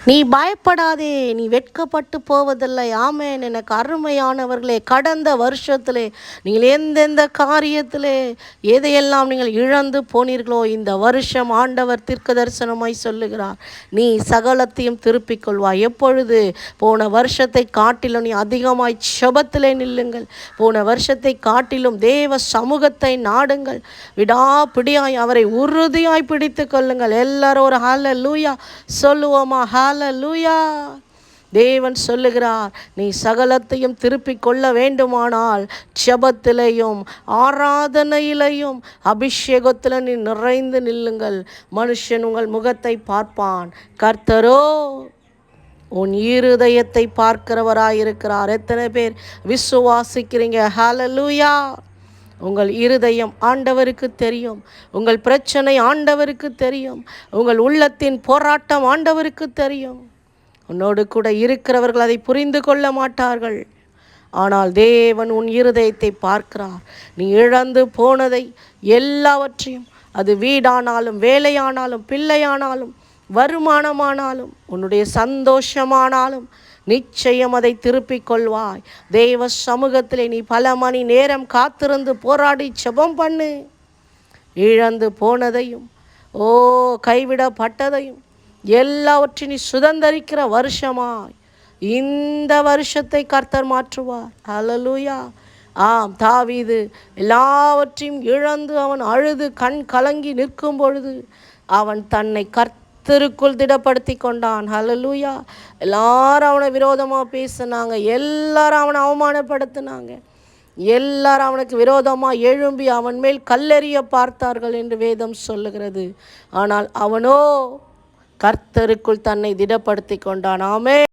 நீ பயப்படாதே, நீ வெட்கப்பட்டு போவதில்லை. ஆமென். எனக்கு அருமையானவர்களே, கடந்த வருஷத்திலே நீங்கள் எந்தெந்த காரியத்திலே எதையெல்லாம் நீங்கள் இழந்து போனீர்களோ, இந்த வருஷம் ஆண்டவர் தீர்க்க தரிசனமாய் சொல்லுகிறார், நீ சகலத்தையும் திருப்பிக் கொள்வாய். எப்பொழுது? போன வருஷத்தை காட்டிலும் நீ அதிகமாய் செபத்திலே நில்லுங்கள். போன வருஷத்தை காட்டிலும் தேவ சமூகத்தை நாடுங்கள். விடாப்பிடியாய் அவரை உறுதியாய் பிடித்து கொள்ளுங்கள். எல்லாரும் ஒரு ஹல்லேலூயா சொல்லுவோமா? ஹல்லேலூயா. தேவன் சொல்லுகிறார், நீ சகலத்தையும் திருப்பிக் கொள்ள வேண்டுமானால் ஜெபத்திலையும் ஆராதனையிலையும் அபிஷேகத்தில் நீ நிறைந்து நில்லுங்கள். மனுஷன் உங்கள் முகத்தை பார்ப்பான், கர்த்தரோ உன் இருதயத்தை பார்க்கிறவராயிருக்கிறார். எத்தனை பேர் விசுவாசிக்கிறீங்க? ஹல்லேலூயா. உங்கள் இருதயம் ஆண்டவருக்கு தெரியும். உங்கள் பிரச்சனை ஆண்டவருக்கு தெரியும். உங்கள் உள்ளத்தின் போராட்டம் ஆண்டவருக்கு தெரியும். உன்னோடு கூட இருக்கிறவர்கள் அதை புரிந்து கொள்ள மாட்டார்கள். ஆனால் தேவன் உன் இருதயத்தை பார்க்கிறார். நீ இழந்து போனதை எல்லாவற்றையும், அது வீடானாலும் வேலையானாலும் பிள்ளையானாலும் வருமானமானாலும் உன்னுடைய சந்தோஷமானாலும் நிச்சயம் அதை திருப்பிக் கொள்வாய். தேவ சமூகத்திலே நீ பல மணி நேரம் காத்திருந்து போராடி ஜெபம் பண்ணு. இழந்து போனதையும் கைவிடப்பட்டதையும் எல்லாவற்றையும் நீ சுதந்தரிக்கிற வருஷமாய் இந்த வருஷத்தை கர்த்தர் மாற்றுவார். ஹல்லேலூயா. ஆம், தாவீது எல்லாவற்றையும் இழந்து அவன் அழுது கண் கலங்கி நிற்கும் பொழுது அவன் தன்னை கர்த்தருக்குள் திடப்படுத்தி கொண்டான். ஹல்லேலூயா. எல்லாரும் அவனை விரோதமாக பேசினாங்க, எல்லாரும் அவனை அவமானப்படுத்தினாங்க, எல்லாரும் அவனுக்கு விரோதமாக எழும்பி அவன் மேல் கல்லெறிய பார்த்தார்கள் என்று வேதம் சொல்லுகிறது. ஆனால் அவனோ கர்த்தருக்குள் தன்னை திடப்படுத்தி கொண்டான். ஆமென்.